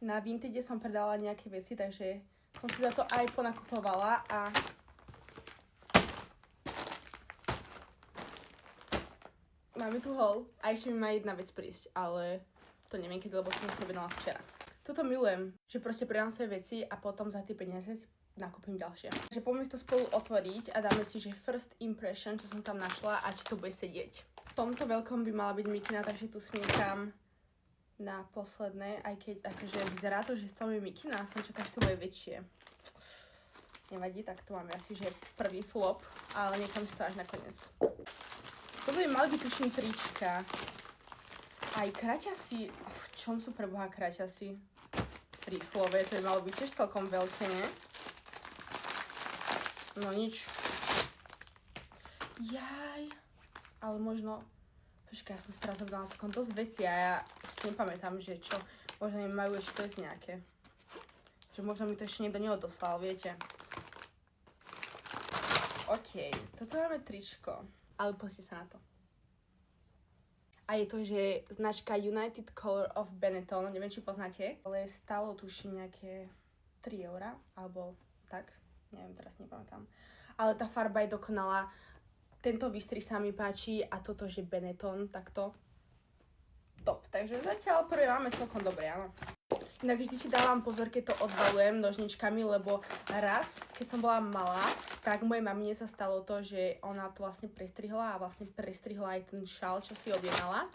Na Vintage som predala nejaké veci, takže som si za to aj ponakupovala a máme tu haul a ešte mi má jedna vec prísť, ale to neviem kedy, lebo som si objednala včera. Toto milujem, že proste predám svoje veci a potom za tie peniaze si nakúpim ďalšie. Takže poďme to spolu otvoriť a dáme si, že first impression, čo som tam našla a či to bude sedieť. V tomto veľkom by mala byť mikina, takže tu si nechám na posledné, aj keď akože vyzerá to, že z toho je mikina, som čakala, že to bude väčšie. Nevadí, tak tu máme asi, že prvý flop, ale nechám si to až nakoniec. Toto by mali byť tuším trička. Aj kraťasy, v čom sú pre boha kraťasy? Riflové, to by malo byť tiež celkom veľké, nie? No nič. Jaj. Ale možno... Počkaj, ja som si teraz obdala dosť veci a ja si nepamätám, že čo. Možno mi majú ešte to ísť nejaké. Že možno mi to ešte niekto neodoslal, viete. OK, toto máme tričko. Ale pozrite sa na to. A je to, že značka United Color of Benetton, neviem, či poznáte, ale stálo tuším nejaké 3 €, alebo tak, neviem, teraz nepamätám. Ale tá farba je dokonalá, tento výstrih sa mi páči a toto, že Benetton, takto top. Takže zatiaľ prvé máme celkom dobre, áno. Inak vždy si dávam pozor, keď to odvalujem nožničkami, lebo raz, keď som bola malá, tak mojej mamine sa stalo to, že ona to vlastne prestrihla a vlastne prestrihla aj ten šal, čo si objednala.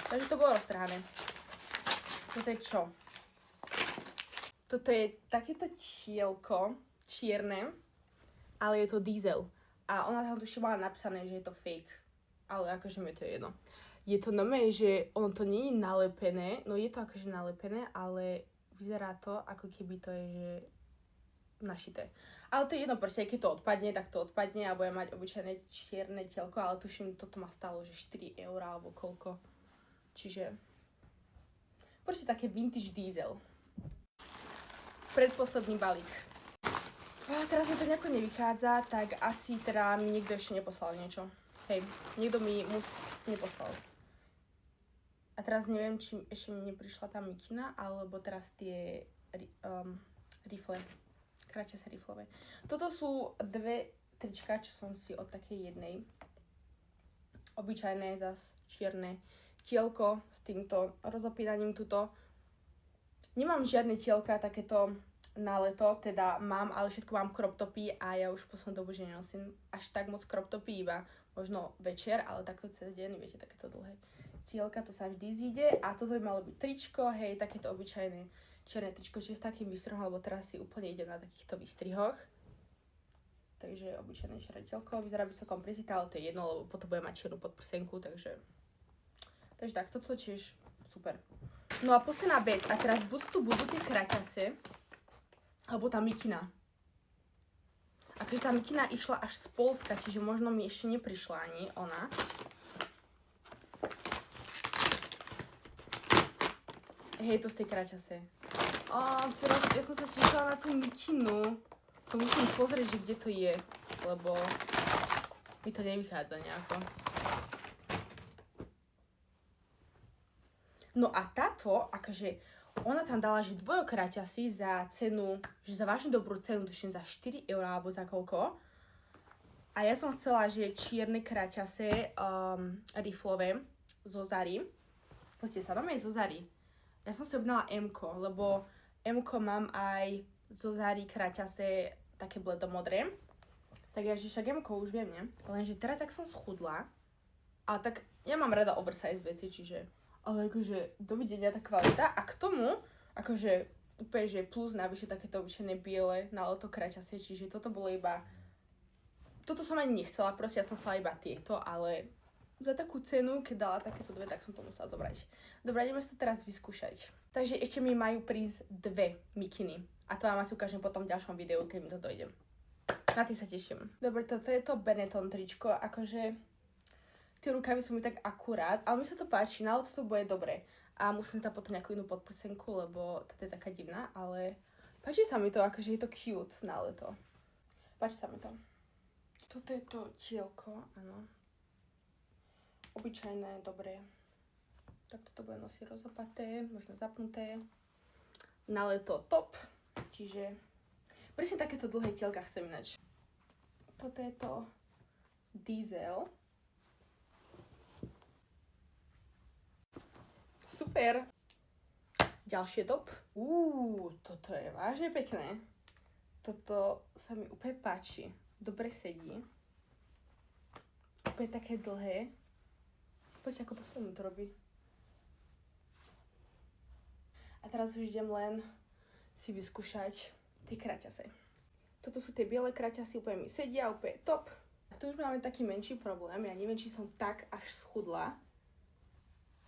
Takže to bolo roztrhané. Toto je čo? Toto je takéto tielko, čierne, ale je to diesel. A ona tam tuším mala napísané, že je to fake. Ale akože mi to je jedno. Je to normálne, že ono to nie je nalepené, no je to akože nalepené, ale vyzerá to, ako keby to je, že našité. Ale to je jedno, proste, keď to odpadne, tak to odpadne a budem mať obyčajné čierne tielko, ale tuším, toto ma stalo, že 4 € alebo koľko. Čiže, proste také vintage diesel. Predposledný balík. Teraz mi to nejako nevychádza, tak asi teda mi niekto ešte neposlal niečo. Hej, niekto mi neposlal. A teraz neviem, či ešte mi neprišla tá mikina, alebo teraz tie rifle. Kraťasy riflové. Toto sú dve trička, čo som si od takej jednej. Obyčajné, zas čierne tielko s týmto rozopínaním tuto. Nemám žiadne tielka takéto na leto, teda mám, ale všetko mám crop topy a ja už poslednú dobu, že nenosím až tak moc crop topy, iba možno večer, ale takto cez deň, viete, takéto dlhé tielka, to sa vždy zíde a toto by malo byť tričko, hej, takéto obyčajné čierne tričko, čiže s takým výstrihom, lebo teraz si úplne idem na takýchto výstrihoch. Takže obyčajné čierne tielko, vyzerá by celkom prezita, ale to je jedno, lebo potom budem mať čiernu podprsenku, takže tak, toto tiež super. No a posledná vec, a teraz buď tu budú tie kraťase, alebo tá mikina. Akože tá mikina išla až z Poľska, čiže možno mi ešte neprišla ani ona. Hej, to z tej kraťase. Ja som sa tešila na tú mikinu. To musím pozrieť, že kde to je, lebo mi to nevychádza nejako. No a táto, akože ona tam dala, že dvojokraťasy za cenu, že za vážne dobrú cenu, tuším za 4 € alebo za koľko. A ja som chcela, že čierne kraťase riflové zo Zary. Poďte sa, dáme aj zo Zary. Ja som si objednala M-ko, lebo M-ko mám aj zo Zary kraťase také bledomodré. Tak ja, že však M-ko už viem, ne? Lenže teraz, ak som schudla, a tak ja mám rada oversize veci, čiže... Ale akože dovidenia tá kvalita a k tomu akože úplne, že plus navyše takéto obyčajné biele na leto kraťasie, čiže toto bolo iba, toto som ani nechcela, proste ja som chcela iba tieto, ale za takú cenu, keď dala takéto dve, tak som to musela zobrať. Dobre, ideme si to teraz vyskúšať. Takže ešte mi majú prísť dve mikiny a to vám asi ukážem potom v ďalšom videu, keď mi to dojde. Na tie sa teším. Dobre, toto je to Benetton tričko, akože tie rukavy sú mi tak akurát, ale mi sa to páči, na leto to bude dobre. A musím tam potom nejakú inú podprsenku, lebo táto je taká divná, ale páči sa mi to, akože je to cute na leto. Páči sa mi to. Toto je to tielko, áno. Obyčajné, dobré. Tak toto bude nosiť rozopaté, možno zapnuté. na leto top. Čiže presne takéto dlhé tielka chcem inač. Toto je to Diesel. Super. Ďalšie top. Toto je vážne pekné. Toto sa mi úplne páči. Dobre sedí. Úplne také dlhé. Poďte, ako poslednú to robí. A teraz už idem len si vyskúšať tie kraťase. Toto sú tie biele kraťasy, úplne mi sedia, úplne top. A tu už máme taký menší problém. Ja neviem, či som tak až schudla.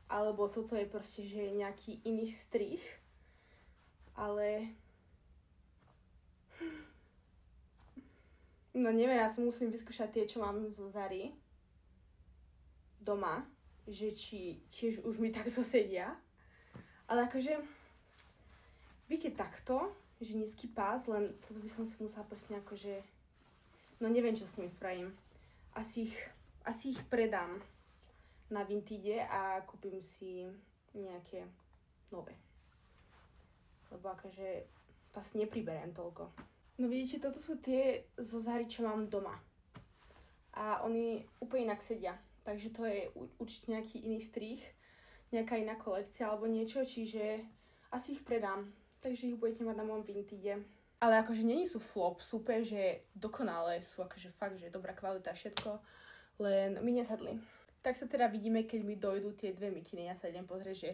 Alebo toto je proste, že je nejaký iný strih. Ale... No neviem, ja si musím vyskúšať tie, čo mám zo Zary. Doma. Že či tiež už mi takto sedia. Ale akože... Viete, takto, že nízky pás, len toto by som si musela proste akože... No neviem, čo s nimi spravím. Asi ich predám na Vintage a kúpim si nejaké nové. Lebo akože to asi nepriberiem toľko. No vidíte, toto sú tie zo Zary, čo mám doma. A oni úplne inak sedia. Takže to je určite nejaký iný strih, nejaká iná kolekcia alebo niečo, čiže asi ich predám. Takže ich budete mať na mojom Vintage. Ale akože není sú flop, sú úplne, že dokonalé, sú akože fakt, že dobrá kvalita všetko, len mi nesadli. Tak sa teda vidíme, keď mi dojdú tie dve mikiny. Ja sa idem pozrieť, že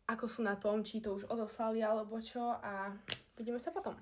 ako sú na tom, či to už odoslali alebo čo a vidíme sa potom.